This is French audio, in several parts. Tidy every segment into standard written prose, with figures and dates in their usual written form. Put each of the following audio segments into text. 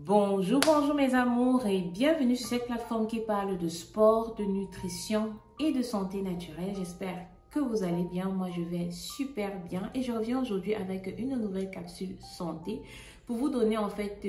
Bonjour, bonjour mes amours et bienvenue sur cette plateforme qui parle de sport, de nutrition et de santé naturelle. J'espère que vous allez bien. Moi, je vais super bien et je reviens aujourd'hui avec une nouvelle capsule santé pour vous donner en fait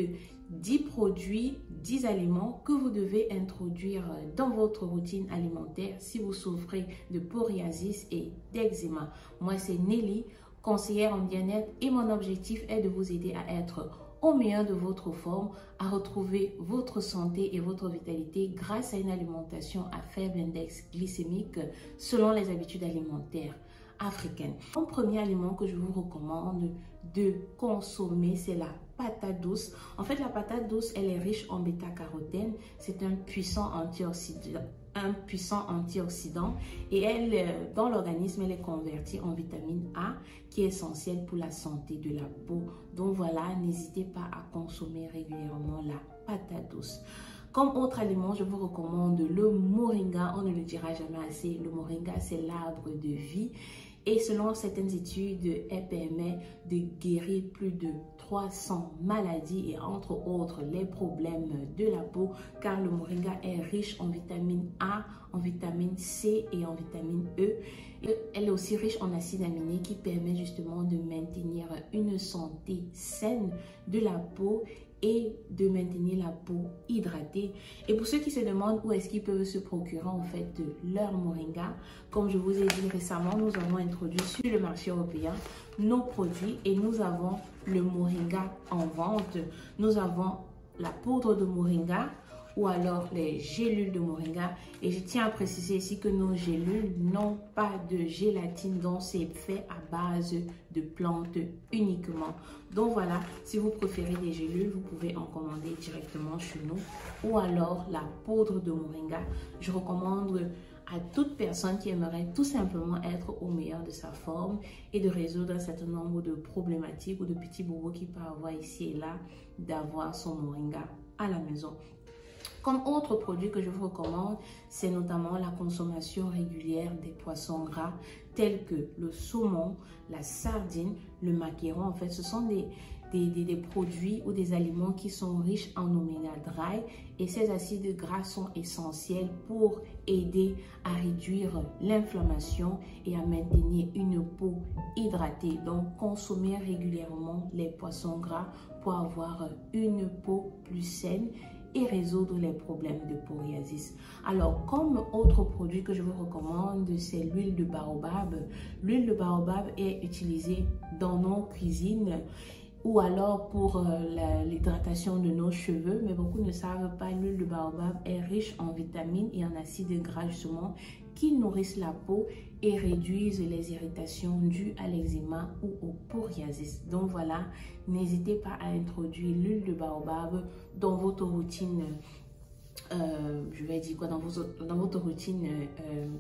10 produits, 10 aliments que vous devez introduire dans votre routine alimentaire si vous souffrez de psoriasis et d'eczéma. Moi, c'est Nelly, conseillère en bien-être et mon objectif est de vous aider à être au meilleur de votre forme, à retrouver votre santé et votre vitalité grâce à une alimentation à faible index glycémique selon les habitudes alimentaires africaines. Le premier aliment que je vous recommande de consommer, c'est la patate douce. En fait, la patate douce, elle est riche en bêta-carotène. C'est un puissant antioxydant et elle, dans l'organisme, elle est convertie en vitamine A qui est essentielle pour la santé de la peau. Donc voilà, n'hésitez pas à consommer régulièrement la patate douce. Comme autre aliment, je vous recommande le moringa. On ne le dira jamais assez. Le moringa, c'est l'arbre de vie. Et selon certaines études, elle permet de guérir plus de 300 maladies et entre autres les problèmes de la peau car le moringa est riche en vitamine A, en vitamine C et en vitamine E. Elle est aussi riche en acides aminés qui permet justement de maintenir une santé saine de la peau et de maintenir la peau hydratée. Et pour ceux qui se demandent où est-ce qu'ils peuvent se procurer en fait leur moringa, comme je vous ai dit récemment, nous avons introduit sur le marché européen nos produits et nous avons le moringa en vente. Nous avons la poudre de moringa ou alors les gélules de moringa. Et je tiens à préciser ici que nos gélules n'ont pas de gélatine, donc c'est fait à base de plantes uniquement. Donc voilà, si vous préférez des gélules, vous pouvez en commander directement chez nous. Ou alors la poudre de moringa. Je recommande à toute personne qui aimerait tout simplement être au meilleur de sa forme et de résoudre un certain nombre de problématiques ou de petits bobos qu'il peut avoir ici et là, d'avoir son moringa à la maison. Comme autre produit que je vous recommande, c'est notamment la consommation régulière des poissons gras tels que le saumon, la sardine, le maquereau. En fait, ce sont des produits ou des aliments qui sont riches en oméga 3 et ces acides gras sont essentiels pour aider à réduire l'inflammation et à maintenir une peau hydratée. Donc, consommez régulièrement les poissons gras pour avoir une peau plus saine et résoudre les problèmes de psoriasis. Alors, comme autre produit que je vous recommande, c'est l'huile de baobab. L'huile de baobab est utilisée dans nos cuisines ou alors pour l'hydratation de nos cheveux, mais beaucoup ne savent pas, l'huile de baobab est riche en vitamines et en acides gras justement qui nourrissent la peau et réduisent les irritations dues à l'eczéma ou au psoriasis. Donc voilà, n'hésitez pas à introduire l'huile de baobab dans votre routine je vais dire quoi, dans votre routine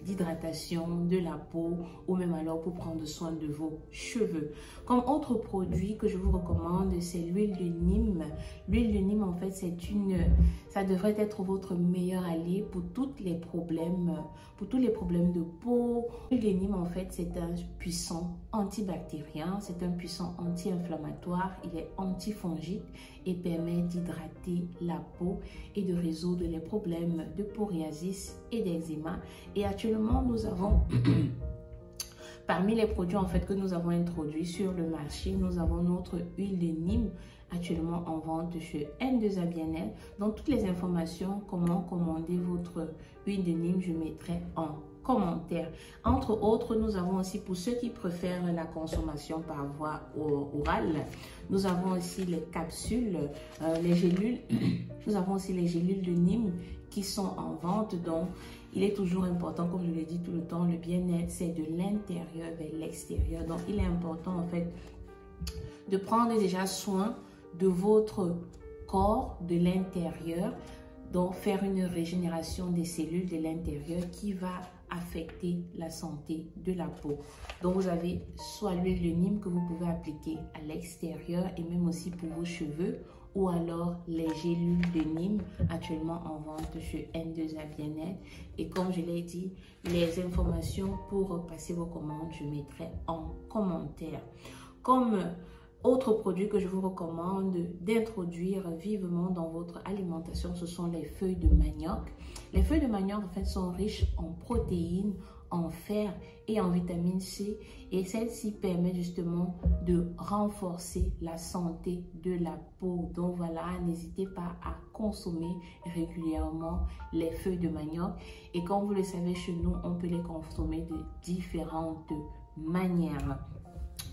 d'hydratation de la peau ou même alors pour prendre soin de vos cheveux. Comme autre produit que je vous recommande, c'est l'huile de Nîmes. L'huile de Nîmes, en fait, ça devrait être votre meilleur allié pour tous les problèmes de peau. L'huile de Nîmes, en fait, c'est un puissant antibactérien, c'est un puissant anti-inflammatoire, il est antifongique et permet d'hydrater la peau et de résoudre les problèmes de psoriasis et d'eczéma. Et actuellement, nous avons parmi les produits en fait que nous avons introduits sur le marché, nous avons notre huile de Nîmes actuellement en vente chez N2A Bien-être. Donc toutes les informations, comment commander votre huile de Nîmes, je mettrai en commentaire. Entre autres, nous avons aussi, pour ceux qui préfèrent la consommation par voie orale, nous avons aussi les capsules, les gélules. Nous avons aussi les gélules de Nîmes qui sont en vente. Donc, il est toujours important, comme je le dis tout le temps, le bien-être, c'est de l'intérieur vers l'extérieur. Donc, il est important, en fait, de prendre déjà soin de votre corps, de l'intérieur. Donc, faire une régénération des cellules de l'intérieur qui va affecter la santé de la peau. Donc, vous avez soit l'huile de Nîmes que vous pouvez appliquer à l'extérieur et même aussi pour vos cheveux, ou alors les gélules de Nîmes actuellement en vente chez N2A Bien-être. Et comme je l'ai dit, les informations pour passer vos commandes, je mettrai en commentaire. Comme Autre produit que je vous recommande d'introduire vivement dans votre alimentation, ce sont les feuilles de manioc. Les feuilles de manioc en fait sont riches en protéines, en fer et en vitamine C, et celles-ci permettent justement de renforcer la santé de la peau. Donc voilà, n'hésitez pas à consommer régulièrement les feuilles de manioc, et comme vous le savez, chez nous on peut les consommer de différentes manières.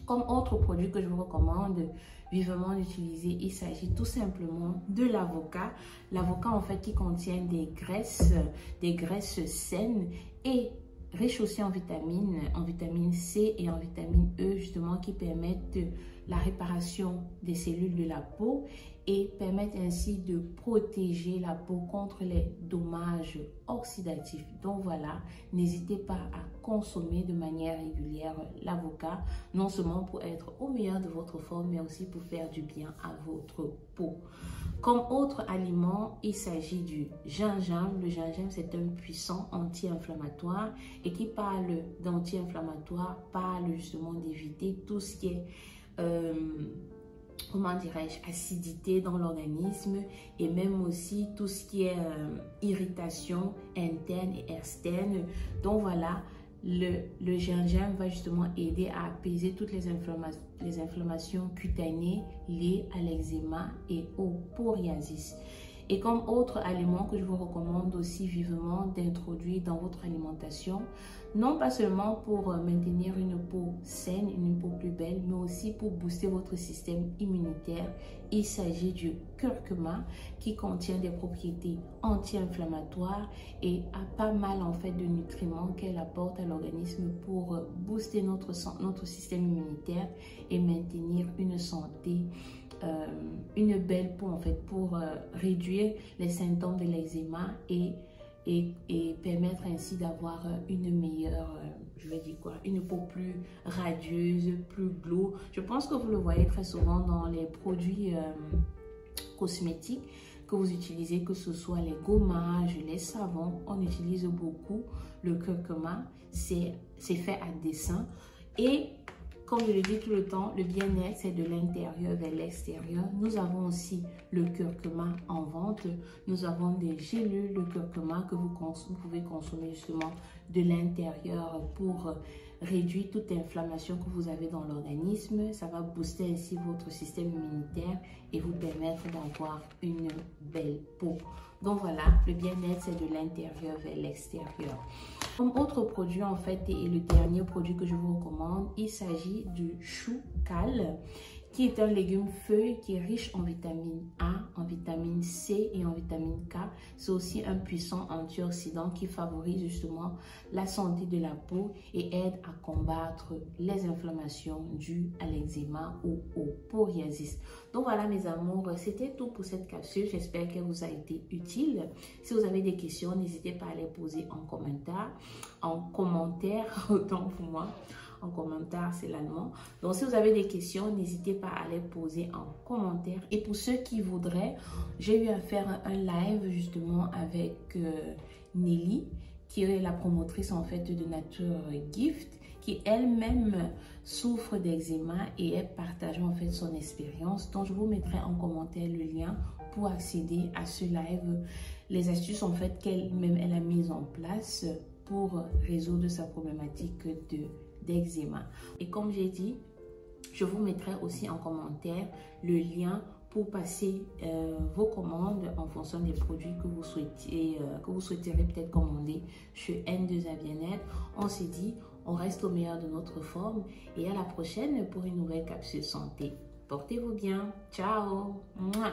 Comme autre produit que je vous recommande vivement d'utiliser, il s'agit tout simplement de l'avocat. L'avocat en fait qui contient des graisses saines et riches aussi en vitamine C et en vitamine E, justement, qui permettent la réparation des cellules de la peau et permettent ainsi de protéger la peau contre les dommages oxydatifs. Donc voilà, n'hésitez pas à consommer de manière régulière l'avocat, non seulement pour être au meilleur de votre forme, mais aussi pour faire du bien à votre peau. Comme autre aliment, il s'agit du gingembre. Le gingembre, c'est un puissant anti-inflammatoire, et qui parle d'anti-inflammatoire, parle justement d'éviter tout ce qui est comment dirais-je, acidité dans l'organisme, et même aussi tout ce qui est irritation interne et externe. Donc voilà, le gingembre va justement aider à apaiser toutes les inflammations cutanées liées à l'eczéma et au psoriasis. Et comme autre aliment que je vous recommande aussi vivement d'introduire dans votre alimentation, non pas seulement pour maintenir une peau saine, une peau plus belle, mais aussi pour booster votre système immunitaire, il s'agit du curcuma, qui contient des propriétés anti-inflammatoires et a pas mal en fait de nutriments qu'elle apporte à l'organisme pour booster notre système immunitaire et maintenir une santé, une belle peau en fait, pour réduire les symptômes de l'eczéma et permettre ainsi d'avoir une meilleure, une peau plus radieuse, plus glow. Je pense que vous le voyez très souvent dans les produits cosmétiques que vous utilisez, que ce soit les gommages, les savons. On utilise beaucoup le curcuma, c'est fait à dessein. Et comme je le dis tout le temps, le bien-être, c'est de l'intérieur vers l'extérieur. Nous avons aussi le curcuma en vente. Nous avons des gélules de curcuma que vous pouvez consommer justement de l'intérieur pour réduire toute inflammation que vous avez dans l'organisme. Ça va booster ainsi votre système immunitaire et vous permettre d'avoir une belle peau. Donc voilà, le bien-être, c'est de l'intérieur vers l'extérieur. Comme autre produit en fait, et le dernier produit que je vous recommande, il s'agit du chou cal, qui est un légume feuille qui est riche en vitamine A, en vitamine C et en vitamine K. C'est aussi un puissant antioxydant qui favorise justement la santé de la peau et aide à combattre les inflammations dues à l'eczéma ou au psoriasis. Donc voilà mes amours, c'était tout pour cette capsule. J'espère qu'elle vous a été utile. Si vous avez des questions, n'hésitez pas à les poser en commentaire, autant pour moi. En commentaire, c'est l'allemand. Donc, si vous avez des questions, n'hésitez pas à les poser en commentaire. Et pour ceux qui voudraient, j'ai eu à faire un live justement avec Nelly, qui est la promotrice en fait de Nature Gift, qui elle-même souffre d'eczéma et elle partage en fait son expérience. Donc, je vous mettrai en commentaire le lien pour accéder à ce live. Les astuces en fait qu'elle-même elle a mises en place pour résoudre sa problématique d'eczéma. Et comme j'ai dit, je vous mettrai aussi en commentaire le lien pour passer vos commandes en fonction des produits que vous souhaiterez peut-être commander chez N2A Bien-être. On s'est dit, on reste au meilleur de notre forme et à la prochaine pour une nouvelle capsule santé. Portez-vous bien. Ciao. Mouah.